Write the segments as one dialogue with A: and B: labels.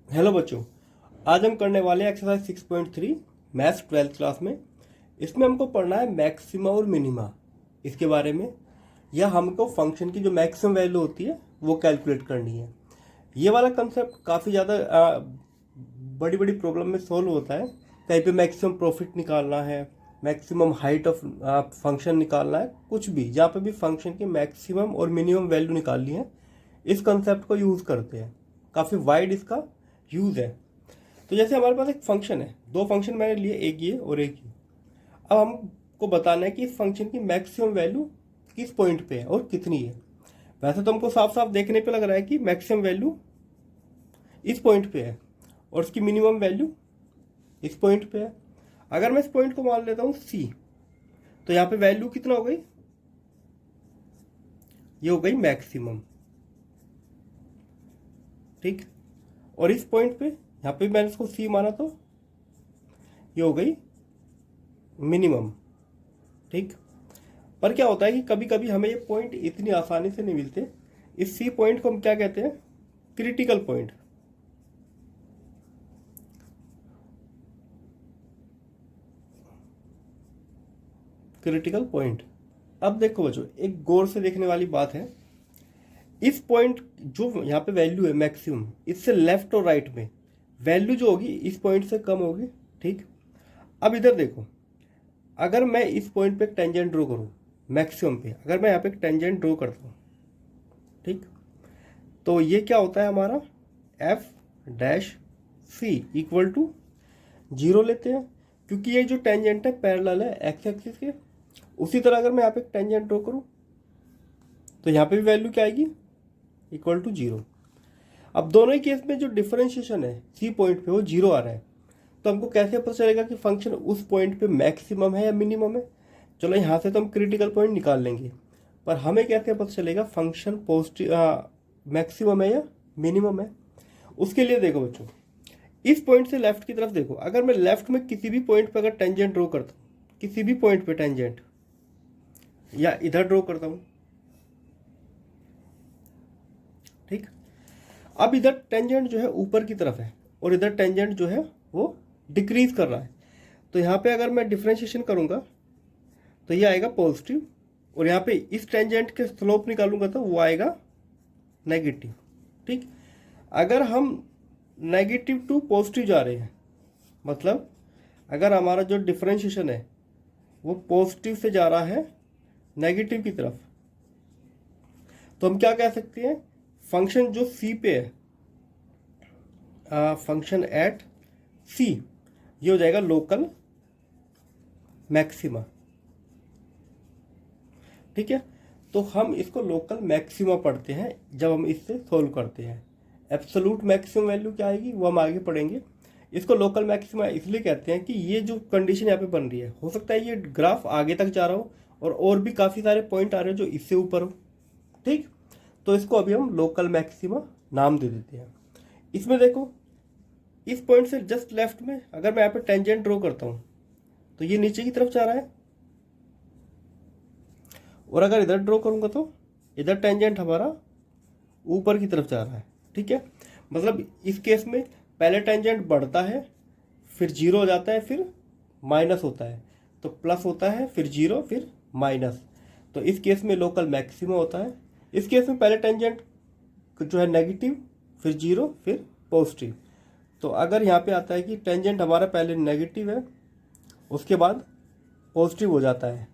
A: Hello बच्चों, आज हम करने वाले हैं एक्सरसाइज 6.3 मैथ्स 12th क्लास में। इसमें हमको पढ़ना है मैक्सिमा और मिनिमा, इसके बारे में, या हमको फंक्शन की जो मैक्सिमम वैल्यू होती है वो कैलकुलेट करनी है। ये वाला कंसेप्ट काफ़ी ज़्यादा बड़ी बड़ी प्रॉब्लम में सोल्व होता है। कहीं पे मैक्सिमम प्रॉफिट निकालना है, मैक्सिमम हाइट ऑफ फंक्शन निकालना है, कुछ भी जहाँ पे भी फंक्शन की मैक्सिमम और मिनिमम वैल्यू निकालनी है, इस कंसेप्ट को यूज़ करते हैं। काफ़ी वाइड इसका यूज़ है। तो जैसे हमारे पास एक फंक्शन है, दो फंक्शन मैंने लिए, एक ये और एक ये। अब हमको बताना है कि इस फंक्शन की मैक्सिमम वैल्यू किस पॉइंट पे है और कितनी है। वैसे तो हमको साफ साफ देखने पे लग रहा है कि मैक्सिमम वैल्यू इस पॉइंट पे है और इसकी मिनिमम वैल्यू इस पॉइंट पे है। अगर मैं इस पॉइंट को मान लेता हूँ सी, तो यहाँ पे वैल्यू कितना हो गई, ये हो गई मैक्सिमम, ठीक। और इस पॉइंट पे यहाँ पे मैंने इसको सी माना तो ये हो गई मिनिमम, ठीक। पर क्या होता है कि कभी कभी हमें ये पॉइंट इतनी आसानी से नहीं मिलते। इस सी पॉइंट को हम क्या कहते हैं, क्रिटिकल पॉइंट। Critical point. अब देखो बच्चों, एक गौर से देखने वाली बात है। इस पॉइंट जो यहाँ पे वैल्यू है मैक्सिमम, इससे लेफ्ट और राइट में वैल्यू जो होगी इस पॉइंट से कम होगी, ठीक। अब इधर देखो, अगर मैं इस पॉइंट पे एक टेंजेंट ड्रॉ करूँ मैक्सिमम पे, अगर मैं यहाँ पे एक टेंजेंट ड्रॉ करता हूँ, ठीक, तो ये क्या होता है हमारा F dash C equal to 0 लेते हैं, क्योंकि ये जो टेंजेंट है पैरेलल है एक्स एक्सिस के। उसी तरह अगर मैं यहाँ पे एक टेंजेंट ड्रॉ करूँ तो यहाँ पे भी वैल्यू क्या आएगी, इक्वल टू 0। अब दोनों ही केस में जो डिफरेंशिएशन है सी पॉइंट पे वो 0 आ रहा है, तो हमको कैसे पता चलेगा कि फंक्शन उस पॉइंट पे मैक्सिमम है या मिनिमम है। चलो यहाँ से तो हम क्रिटिकल पॉइंट निकाल लेंगे, पर हमें कैसे पता चलेगा फंक्शन पॉजिटिव मैक्सिमम है या मिनिमम है। उसके लिए देखो बच्चों, इस पॉइंट से लेफ्ट की तरफ देखो, अगर मैं लेफ्ट में किसी भी पॉइंट पे अगर टेंजेंट ड्रॉ करता हूँ, किसी भी पॉइंट पे टेंजेंट, या इधर ड्रॉ करता हूँ, ठीक। अब इधर टेंजेंट जो है ऊपर की तरफ है और इधर टेंजेंट जो है वो डिक्रीज कर रहा है, तो यहाँ पे अगर मैं डिफ्रेंशिएशन करूँगा तो ये आएगा पॉजिटिव, और यहाँ पे इस टेंजेंट के स्लोप निकालूंगा तो वो आएगा नेगेटिव, ठीक। अगर हम नेगेटिव टू पॉजिटिव जा रहे हैं, मतलब अगर हमारा जो डिफ्रेंशिएशन है वो पॉजिटिव से जा रहा है नेगेटिव की तरफ, तो हम क्या कह सकते हैं, फंक्शन जो सी पे है, फंक्शन एट सी, ये हो जाएगा लोकल मैक्सिमा, ठीक है। तो हम इसको लोकल मैक्सिमा पढ़ते हैं जब हम इससे सोल्व करते हैं। एब्सोलूट मैक्सिमम वैल्यू क्या आएगी वो हम आगे पढ़ेंगे। इसको लोकल मैक्सिमा इसलिए कहते हैं कि ये जो कंडीशन यहाँ पे बन रही है, हो सकता है ये ग्राफ आगे तक जा रहा हो और भी काफ़ी सारे पॉइंट आ रहे हो जो इससे ऊपर हो, ठीक। तो इसको अभी हम लोकल मैक्सिमा नाम दे देते हैं। इसमें देखो, इस पॉइंट से जस्ट लेफ्ट में अगर मैं यहाँ पे टेंजेंट ड्रॉ करता हूँ तो ये नीचे की तरफ जा रहा है, और अगर इधर ड्रॉ करूंगा तो इधर टेंजेंट हमारा ऊपर की तरफ जा रहा है, ठीक है। मतलब इस केस में पहले टेंजेंट बढ़ता है, फिर 0 हो जाता है, फिर माइनस होता है, तो प्लस होता है, फिर 0, फिर माइनस। तो इस केस में लोकल मैक्सिमम होता है। इस केस में पहले टेंजेंट जो है नेगेटिव, फिर 0, फिर पॉजिटिव। तो अगर यहाँ पे आता है कि टेंजेंट हमारा पहले नेगेटिव है, उसके बाद पॉजिटिव हो जाता है,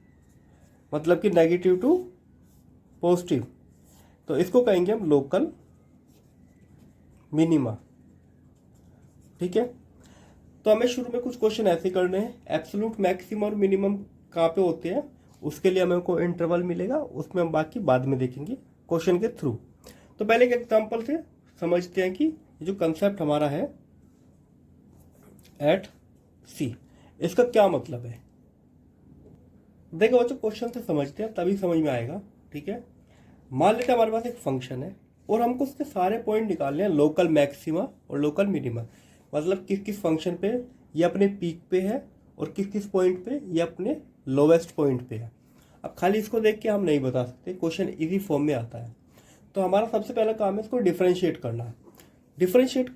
A: मतलब कि नेगेटिव टू पॉजिटिव, तो इसको कहेंगे हम लोकल मिनिमा, ठीक है। तो हमें शुरू में कुछ क्वेश्चन ऐसे करने हैं, एब्सोल्यूट मैक्सिमम और मिनिमम कहाँ पे होते हैं, उसके लिए हमें को इंटरवल मिलेगा, उसमें हम बाकी बाद में देखेंगे क्वेश्चन के थ्रू। तो पहले एक एग्जांपल से समझते हैं कि ये जो कंसेप्ट हमारा है एट सी, इसका क्या मतलब है। देखो बच्चों, क्वेश्चन से समझते हैं तभी समझ में आएगा, ठीक है। मान लेते हैं हमारे पास एक फंक्शन है और हमको उसके सारे पॉइंट निकालने हैं, लोकल मैक्सिमा और लोकल मिनिमा, मतलब किस किस फंक्शन पे ये अपने पीक पे है और किस किस पॉइंट पे ये अपने लोवेस्ट पॉइंट पे है। अब खाली इसको देख के हम नहीं बता सकते, क्वेश्चन इजी फॉर्म में आता है। तो हमारा सबसे पहला काम है इसको डिफ्रेंशिएट करना। डिफ्रेंशिएट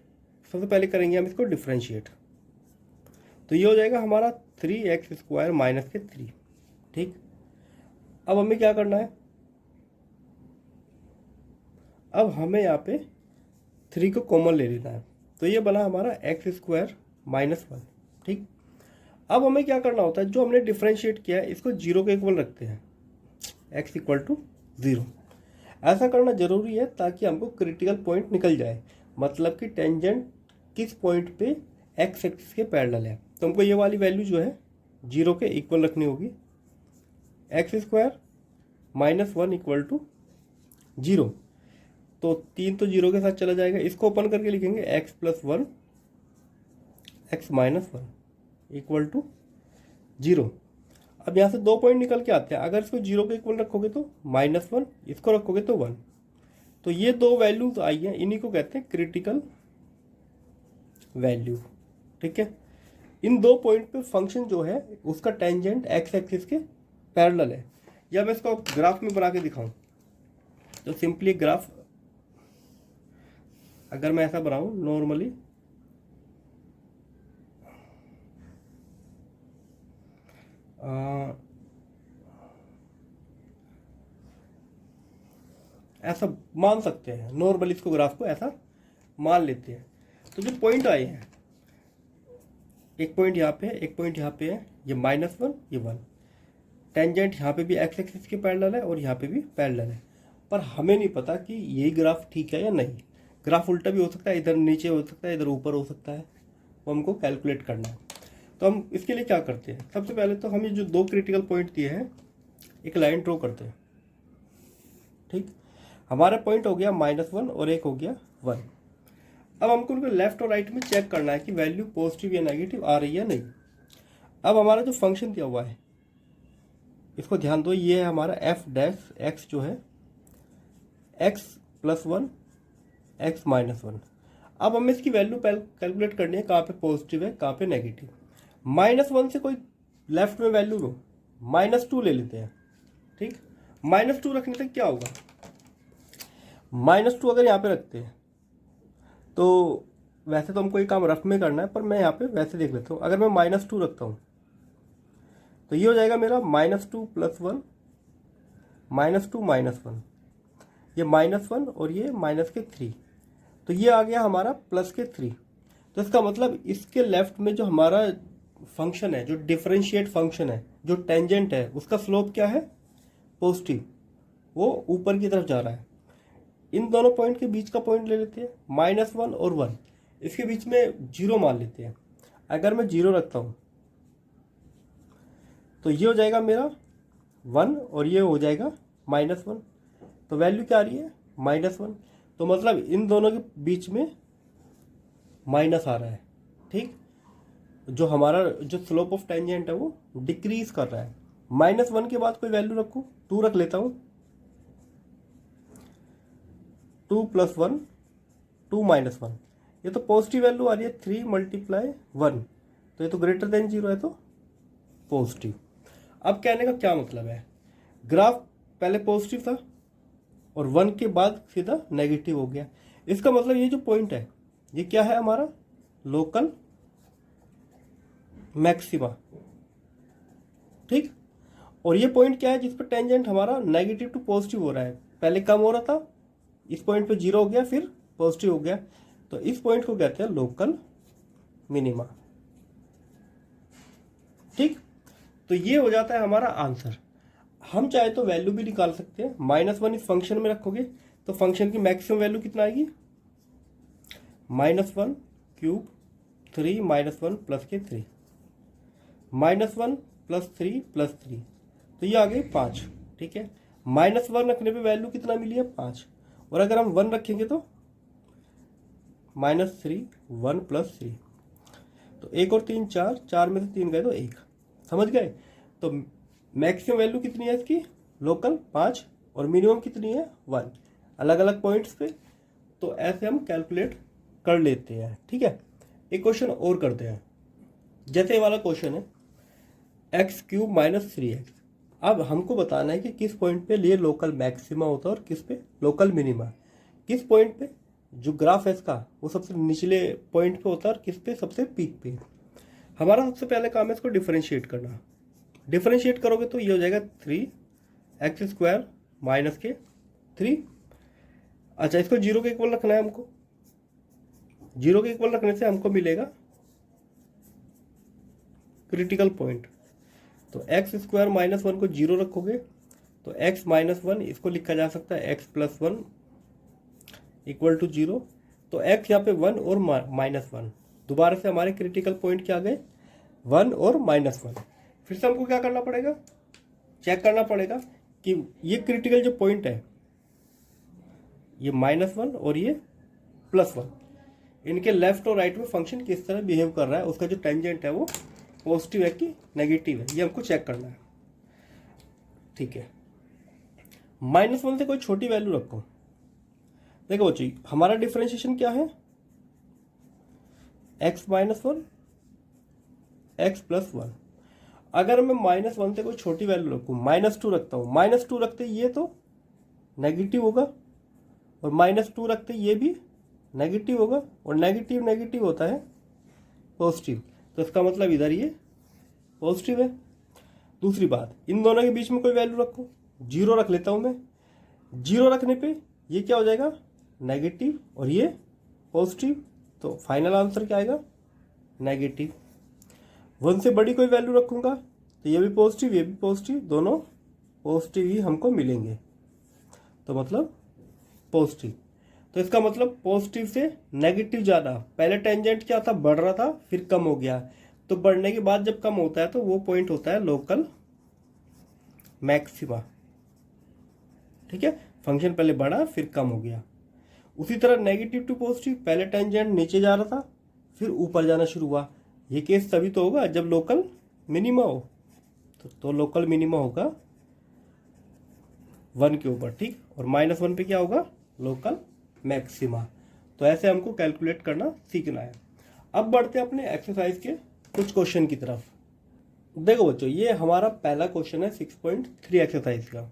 A: सबसे पहले करेंगे हम इसको डिफ्रेंशिएट, तो ये हो जाएगा हमारा 3x² माइनस के 3। ठीक, अब हमें क्या करना है, अब हमें यहाँ पे 3 को कॉमन ले लेना है, तो ये बना हमारा x² माइनस 1। ठीक, अब हमें क्या करना होता है, जो हमने डिफ्रेंशिएट किया है इसको 0 के इक्वल रखते हैं, x इक्वल टू 0। ऐसा करना जरूरी है ताकि हमको क्रिटिकल पॉइंट निकल जाए, मतलब कि टेंजेंट किस पॉइंट पे x एक्सिस के पैरेलल है। तो हमको ये वाली वैल्यू जो है 0 के इक्वल रखनी होगी, x² माइनस 1 इक्वल टू 0। तो 3 तो 0 के साथ चला जाएगा, इसको ओपन करके लिखेंगे x plus 1 x minus 1 equal to 0। अब यहाँ से 2 पॉइंट निकल के आते हैं, अगर इसको 0 के इक्वल रखोगे तो -1, इसको रखोगे तो 1। तो ये 2 वैल्यूज आई हैं, इन्हीं को कहते हैं क्रिटिकल वैल्यू। ठीक है, इन 2 पॉइंट पे फंक्शन जो है उसका टेंजेंट x एक्सिस के पैरेलल है। या मैं इसको ग्राफ में बना के दिखाऊं, तो सिंपली ग्राफ अगर मैं ऐसा बनाऊं नॉर्मली, ऐसा मान सकते हैं, नॉर्मली इसको ग्राफ को ऐसा मान लेते हैं। तो जो पॉइंट आए हैं, एक पॉइंट यहाँ पे है, एक पॉइंट यहाँ पे है, ये -1 ये 1। टेंजेंट यहाँ पे भी x एक्सिस के पैरेलल है और यहाँ पे भी पैरेलल है, पर हमें नहीं पता कि यही ग्राफ ठीक है या नहीं। ग्राफ उल्टा भी हो सकता है, इधर नीचे हो सकता है, इधर ऊपर हो सकता है, वो हमको कैलकुलेट करना है। तो हम इसके लिए क्या करते हैं, सबसे पहले तो हम ये जो 2 क्रिटिकल पॉइंट दिए हैं एक लाइन ड्रॉ करते हैं। ठीक, हमारा पॉइंट हो गया -1 और एक हो गया 1। अब हमको उनको लेफ्ट और राइट में चेक करना है कि वैल्यू पॉजिटिव या नेगेटिव आ रही है या नहीं। अब हमारा जो फंक्शन दिया हुआ है इसको ध्यान दो, ये है हमारा f डैश x जो है x प्लस 1 x माइनस 1। अब हमें इसकी वैल्यू कैलकुलेट करनी है, कहाँ पे पॉजिटिव है कहाँ पे नेगेटिव। -1 से कोई लेफ्ट में वैल्यू लो, -2 ले लेते हैं। ठीक, -2 रखने से क्या होगा, -2 अगर यहाँ पे रखते हैं तो वैसे तो हमको ये काम रफ में करना है, पर मैं यहाँ पे वैसे देख लेता हूँ। अगर मैं -2 रखता हूँ तो ये हो जाएगा मेरा -2 प्लस 1 -2 -1, ये -1 और ये -3, तो ये आ गया हमारा +3। तो इसका मतलब इसके लेफ्ट में जो हमारा फंक्शन है, जो डिफरेंशिएट फंक्शन है, जो टेंजेंट है, उसका स्लोप क्या है, पॉजिटिव, वो ऊपर की तरफ जा रहा है। इन दोनों पॉइंट के बीच का पॉइंट ले लेते हैं, -1 और 1, इसके बीच में 0 मान लेते हैं। अगर मैं 0 रखता हूँ तो ये हो जाएगा मेरा 1 और ये हो जाएगा -1, तो वैल्यू क्या आ रही है, -1। तो मतलब इन दोनों के बीच में माइनस आ रहा है। ठीक, जो हमारा जो स्लोप ऑफ टेंजेंट है वो डिक्रीज कर रहा है। -1 के बाद कोई वैल्यू रखो, 2 रख लेता हूँ, 2 + 1 2 - 1, ये तो पॉजिटिव वैल्यू आ रही है, 3 × 1, तो ये तो ग्रेटर देन 0 है, तो पॉजिटिव। अब कहने का क्या मतलब है, ग्राफ पहले पॉजिटिव था और 1 के बाद सीधा नेगेटिव हो गया। इसका मतलब ये जो पॉइंट है ये क्या है, हमारा लोकल मैक्सिमा। ठीक, और ये पॉइंट क्या है जिस पर टेंजेंट हमारा नेगेटिव टू पॉजिटिव हो रहा है। पहले कम हो रहा था, इस पॉइंट पे 0 हो गया, फिर पॉजिटिव हो गया, तो इस पॉइंट को कहते हैं लोकल मिनिमा। ठीक, तो ये हो जाता है हमारा आंसर। हम चाहे तो वैल्यू भी निकाल सकते हैं। -1 इस फंक्शन में रखोगे तो फंक्शन की मैक्सिमम वैल्यू कितना आएगी, -1 क्यूब 3 -1 प्लस के 3, -1 + 3 + 3, तो ये आ गई 5। ठीक है, -1 रखने पे वैल्यू कितना मिली है, 5, और अगर हम 1 रखेंगे तो -3 1 + 3, तो 1 और 3 4, 4 में से 3 गए तो 1। समझ गए, तो मैक्सिमम वैल्यू कितनी है इसकी, लोकल 5, और मिनिमम कितनी है 1, अलग अलग पॉइंट्स पे। तो ऐसे हम कैलकुलेट कर लेते हैं। ठीक है, एक क्वेश्चन और करते हैं। जैसे वाला क्वेश्चन है x³ - 3x। अब हमको बताना है कि किस पॉइंट पे ये लोकल मैक्सिमा होता है और किस पे लोकल मिनिमा। किस पॉइंट पे, जो ग्राफ है इसका वो सबसे निचले पॉइंट पे होता है और किस पे, सबसे पीक पे। हमारा सबसे पहले काम है इसको डिफरेंशिएट करना। डिफरेंशिएट करोगे तो ये हो जाएगा 3x² माइनस के 3। अच्छा, इसको 0 के इक्वल रखना है हमको। 0 के इक्वल रखने से हमको मिलेगा क्रिटिकल पॉइंट। तो x² माइनस 1 को 0 रखोगे तो x माइनस 1 इसको लिखा जा सकता है x प्लस 1 इक्वल टू 0। तो x यहाँ पे 1 और माइनस 1, दोबारा से हमारे क्रिटिकल पॉइंट क्या आ गए, 1 और माइनस 1। फिर से हमको क्या करना पड़ेगा, चेक करना पड़ेगा कि ये क्रिटिकल जो पॉइंट है, ये -1 और ये +1, इनके लेफ्ट और राइट में फंक्शन किस तरह बिहेव कर रहा है, उसका जो टेंजेंट है वो पॉजिटिव है कि नेगेटिव है, ये हमको चेक करना है। ठीक है, -1 से कोई छोटी वैल्यू रखो। देखो बच्चों, हमारा डिफरेंशिएशन क्या है, x माइनस 1 x प्लस 1। अगर मैं -1 से कोई छोटी वैल्यू रखूँ, -2 रखता हूँ, -2 रखते ये तो नेगेटिव होगा और -2 रखते ये भी नेगेटिव होगा, और नेगेटिव नेगेटिव होता है पॉजिटिव, तो इसका मतलब इधर ये पॉजिटिव है। दूसरी बात, इन दोनों के बीच में कोई वैल्यू रखो, 0 रख लेता हूँ मैं। 0 रखने पे ये क्या हो जाएगा, नेगेटिव और ये पॉजिटिव, तो फाइनल आंसर क्या आएगा, नेगेटिव। 1 से बड़ी कोई वैल्यू रखूँगा तो ये भी पॉजिटिव ये भी पॉजिटिव, दोनों पॉजिटिव ही हमको मिलेंगे, तो मतलब पॉजिटिव। तो इसका मतलब पॉजिटिव से नेगेटिव ज़्यादा, पहले टेंजेंट क्या था, बढ़ रहा था फिर कम हो गया, तो बढ़ने के बाद जब कम होता है तो वो पॉइंट होता है लोकल मैक्सिमा। ठीक है, फंक्शन पहले बढ़ा फिर कम हो गया। उसी तरह नेगेटिव टू पॉजिटिव, पहले टेंजेंट नीचे जा रहा था फिर ऊपर जाना शुरू हुआ, ये केस तभी तो होगा जब लोकल मिनिमा हो, तो लोकल मिनिमा होगा 1 के ऊपर, ठीक, और -1 पे क्या होगा, लोकल मैक्सिमा। तो ऐसे हमको कैलकुलेट करना सीखना है। अब बढ़ते हैं अपने एक्सरसाइज के कुछ क्वेश्चन की तरफ। देखो बच्चों, ये हमारा पहला क्वेश्चन है 6.3 एक्सरसाइज का।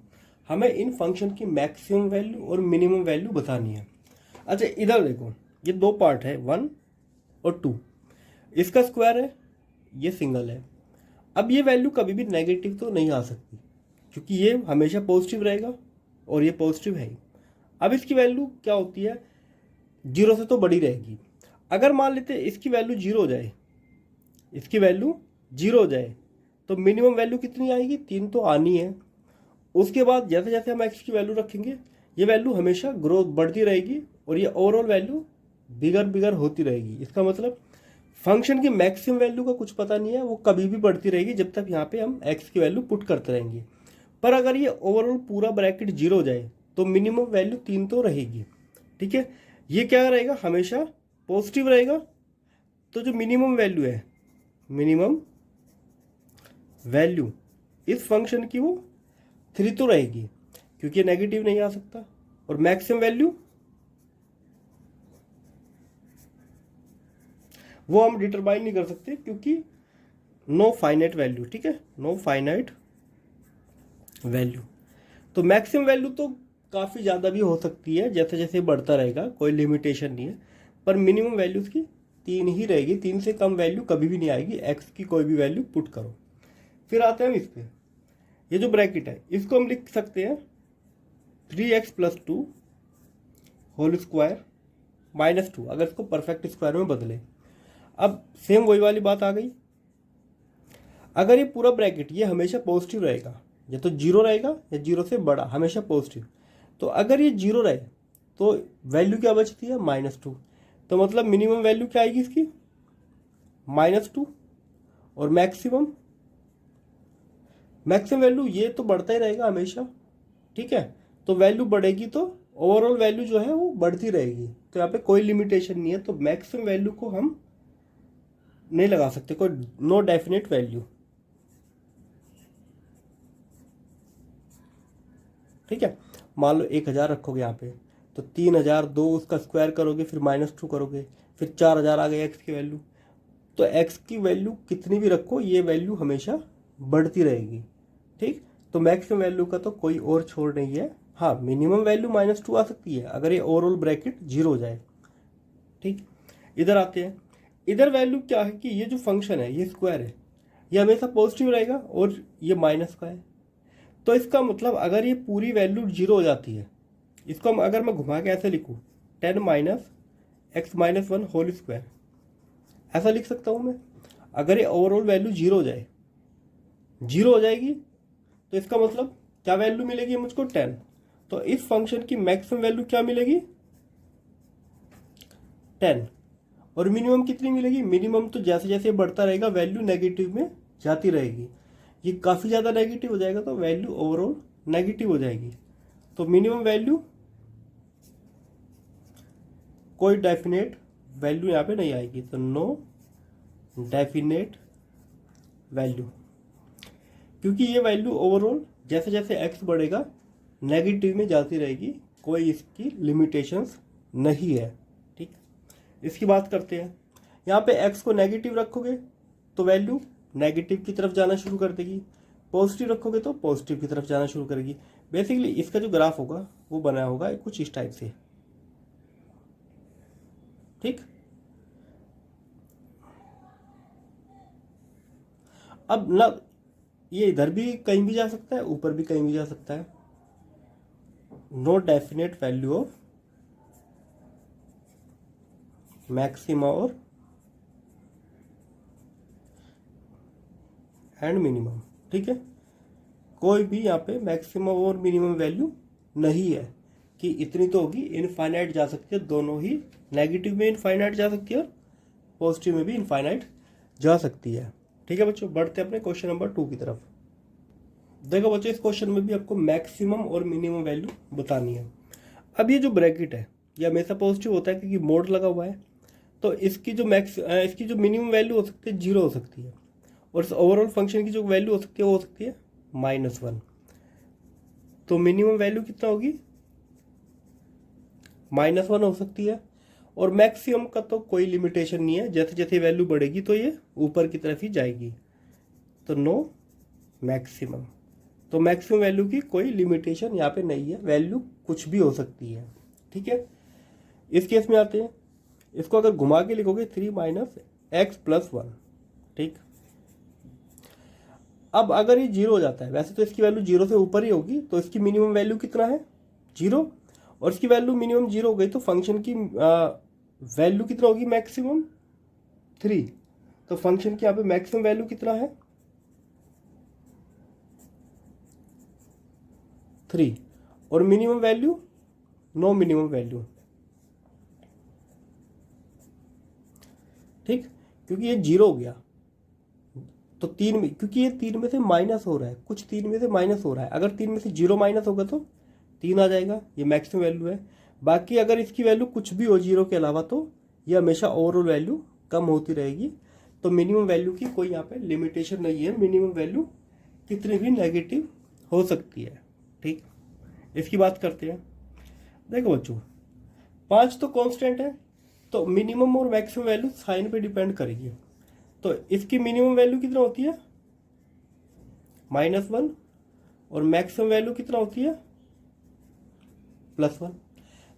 A: हमें इन फंक्शन की मैक्सिमम वैल्यू और मिनिमम वैल्यू बतानी है। अच्छा, इधर देखो, ये दो पार्ट है 1 और 2, इसका स्क्वायर है, ये सिंगल है। अब ये वैल्यू कभी भी नेगेटिव तो नहीं आ सकती, क्योंकि ये हमेशा पॉजिटिव रहेगा और ये पॉजिटिव है। अब इसकी वैल्यू क्या होती है, 0 से तो बड़ी रहेगी। अगर मान लेते इसकी वैल्यू 0 हो जाए, इसकी वैल्यू 0 हो जाए, तो मिनिमम वैल्यू कितनी आएगी, 3 तो आनी है। उसके बाद जैसे जैसे हम x की वैल्यू रखेंगे, ये वैल्यू हमेशा ग्रोथ बढ़ती रहेगी और ये ओवरऑल वैल्यू बिगर बिगर होती रहेगी। इसका मतलब फंक्शन की मैक्सिमम वैल्यू का कुछ पता नहीं है, वो कभी भी बढ़ती रहेगी जब तक यहाँ पे हम x की वैल्यू पुट करते रहेंगे। पर अगर ये ओवरऑल पूरा ब्रैकेट 0 हो जाए तो मिनिमम वैल्यू 3 तो रहेगी। ठीक है, ये क्या रहेगा, हमेशा पॉजिटिव रहेगा। तो जो मिनिमम वैल्यू है, मिनिमम वैल्यू इस फंक्शन की वो 3 तो रहेगी, क्योंकि नेगेटिव नहीं आ सकता। और मैक्सिमम वैल्यू वो हम डिटरमाइन नहीं कर सकते, क्योंकि नो फाइनाइट वैल्यू। ठीक है, नो फाइनाइट वैल्यू। तो मैक्सिमम वैल्यू तो काफ़ी ज़्यादा भी हो सकती है, जैसे जैसे बढ़ता रहेगा, कोई लिमिटेशन नहीं है। पर मिनिमम वैल्यू उसकी 3 ही रहेगी, 3 से कम वैल्यू कभी भी नहीं आएगी। x की कोई भी वैल्यू पुट करो। फिर आते हैं हम इस पर, ये जो ब्रैकेट है इसको हम लिख सकते हैं 3x plus 2 whole square minus 2, अगर इसको परफेक्ट स्क्वायर में बदले। अब सेम वही वाली बात आ गई, अगर ये पूरा ब्रैकेट ये हमेशा पॉजिटिव रहेगा, या तो 0 रहेगा या 0 से बड़ा, हमेशा पॉजिटिव। तो अगर ये 0 रहे तो वैल्यू क्या बचती है, -2। तो मतलब मिनिमम वैल्यू क्या आएगी इसकी, -2। और मैक्सिमम वैल्यू ये तो बढ़ता ही रहेगा हमेशा। ठीक है, तो वैल्यू बढ़ेगी तो ओवरऑल वैल्यू जो है वो बढ़ती रहेगी, तो यहाँ पे कोई लिमिटेशन नहीं है। तो मैक्सिमम वैल्यू को हम नहीं लगा सकते, कोई नो डेफिनेट वैल्यू। ठीक है, मान लो 1000 रखोगे यहाँ पे, तो 3000 2 उसका स्क्वायर करोगे, फिर -2 करोगे, फिर 4000 आ गई x की वैल्यू। तो x की वैल्यू कितनी भी रखो, ये वैल्यू हमेशा बढ़ती रहेगी। ठीक, तो मैक्सिमम वैल्यू का तो कोई और छोड़ नहीं है। हाँ, मिनिमम वैल्यू -2 आ सकती है अगर ये ओवरऑल ब्रैकेट 0 हो जाए। ठीक, इधर आते हैं। इधर वैल्यू क्या है कि ये जो फंक्शन है ये स्क्वायर है, ये हमेशा पॉजिटिव रहेगा और ये माइनस का है। तो इसका मतलब अगर ये पूरी वैल्यू जीरो हो जाती है, इसको अगर मैं घुमा के ऐसे लिखूँ 10 minus x minus one whole square, ऐसा लिख सकता हूँ मैं। अगर ये ओवरऑल वैल्यू जीरो हो जाए, जीरो हो जाएगी, तो इसका मतलब क्या वैल्यू मिलेगी मुझको 10। तो इस फंक्शन की मैक्सिमम वैल्यू क्या मिलेगी 10। और मिनिमम कितनी मिलेगी, मिनिमम तो जैसे जैसे बढ़ता रहेगा वैल्यू नेगेटिव में जाती रहेगी। ये काफ़ी ज़्यादा नेगेटिव हो जाएगा तो वैल्यू ओवरऑल नेगेटिव हो जाएगी। तो मिनिमम वैल्यू कोई डेफिनेट वैल्यू यहाँ पे नहीं आएगी, तो नो डेफिनेट वैल्यू, क्योंकि ये वैल्यू ओवरऑल जैसे जैसे एक्स बढ़ेगा नेगेटिव में जाती रहेगी, कोई इसकी लिमिटेशंस नहीं है। ठीक, इसकी बात करते हैं। यहाँ पे एक्स को नेगेटिव रखोगे तो वैल्यू नेगेटिव की तरफ जाना शुरू कर देगी, पॉजिटिव रखोगे तो पॉजिटिव की तरफ जाना शुरू करेगी। बेसिकली इसका जो ग्राफ होगा वो बना होगा कुछ इस टाइप से। ठीक, अब ना ये इधर भी कहीं भी जा सकता है, ऊपर भी कहीं भी जा सकता है। No definite value of maxima और एंड मिनिमम। ठीक है, कोई भी यहाँ पे मैक्सिमम और मिनिमम वैल्यू नहीं है कि इतनी तो होगी, इनफाइनाइट जा सकती है, दोनों ही नेगेटिव में इनफाइनाइट जा सकती है और पॉजिटिव में भी इनफाइनाइट जा सकती है। ठीक है बच्चों, बढ़ते हैं अपने क्वेश्चन नंबर 2 की तरफ। देखो बच्चों, इस क्वेश्चन में भी आपको मैक्सिमम और मिनिमम वैल्यू बतानी है। अब ये जो ब्रैकेट है ये हमेशा पॉजिटिव होता है क्योंकि मोड लगा हुआ है, तो इसकी जो मिनिमम वैल्यू हो सकती है 0 हो सकती है, और इस ओवरऑल फंक्शन की जो वैल्यू हो सकती है वो हो सकती है -1। तो मिनिमम वैल्यू कितना होगी -1 हो सकती है, और मैक्सिमम का तो कोई लिमिटेशन नहीं है, जैसे जैसे वैल्यू बढ़ेगी तो ये ऊपर की तरफ ही जाएगी। तो नो मैक्सिमम, तो मैक्सिमम वैल्यू की कोई लिमिटेशन यहाँ पे नहीं है, वैल्यू कुछ भी हो सकती है। ठीक है, इस केस में आते हैं। इसको अगर घुमा के लिखोगे 3 माइनस एक्स प्लस 1। ठीक, अब अगर ये 0 हो जाता है, वैसे तो इसकी वैल्यू 0 से ऊपर ही होगी, तो इसकी मिनिमम वैल्यू कितना है 0, और इसकी वैल्यू मिनिमम 0 हो गई तो फंक्शन की वैल्यू कितना होगी मैक्सिमम 3। तो फंक्शन की यहाँ पे मैक्सिमम वैल्यू कितना है 3, और minimum value no minimum value. ठीक, क्योंकि ये 0 हो गया तो 3 में, क्योंकि ये 3 में से माइनस हो रहा है, कुछ 3 में से माइनस हो रहा है, अगर 3 में से 0 माइनस होगा तो 3 आ जाएगा, ये मैक्सिमम वैल्यू है। बाकी अगर इसकी वैल्यू कुछ भी हो 0 के अलावा तो ये हमेशा ओवरऑल वैल्यू कम होती रहेगी। तो मिनिमम वैल्यू की कोई यहाँ पे लिमिटेशन नहीं है, मिनिमम वैल्यू कितनी भी नेगेटिव हो सकती है। ठीक, इसकी बात करते हैं। देखो बच्चों, 5 तो कांस्टेंट है, तो मिनिमम और मैक्सिमम वैल्यू साइन पे डिपेंड करेगी। तो इसकी मिनिमम वैल्यू कितना होती है -1, और मैक्सिमम वैल्यू कितना होती है +1।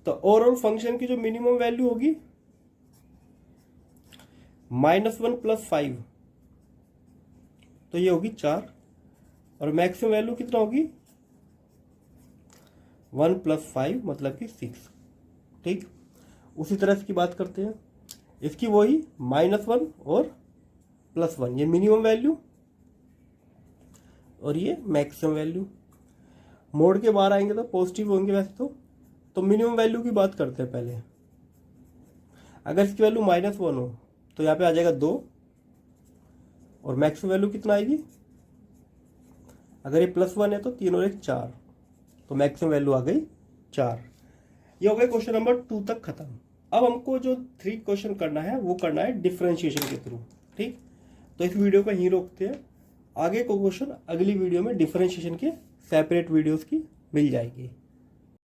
A: तो ओवरऑल फंक्शन की जो मिनिमम वैल्यू होगी -1 + 5, तो ये होगी 4, और मैक्सिमम वैल्यू कितना होगी 1 + 5 मतलब कि 6। ठीक, उसी तरह इसकी बात करते हैं। इसकी वही -1 और +1, ये मिनिमम वैल्यू और ये मैक्सिमम वैल्यू। मोड के बाहर आएंगे तो पॉजिटिव होंगे वैसे तो मिनिमम वैल्यू की बात करते हैं पहले। अगर इसकी वैल्यू -1 हो तो यहाँ पे आ जाएगा 2, और मैक्सिमम वैल्यू कितना आएगी, अगर ये +1 है तो 3 और 1 4, तो मैक्सिमम वैल्यू आ गई 4। ये हो गया क्वेश्चन नंबर 2 तक खत्म। अब हमको जो 3 क्वेश्चन करना है वो करना है डिफरेंशिएशन के थ्रू। ठीक, तो इस वीडियो को यहीं रोकते हैं, आगे को क्वेश्चन अगली वीडियो में डिफरेंशिएशन के सेपरेट वीडियोस की मिल जाएगी।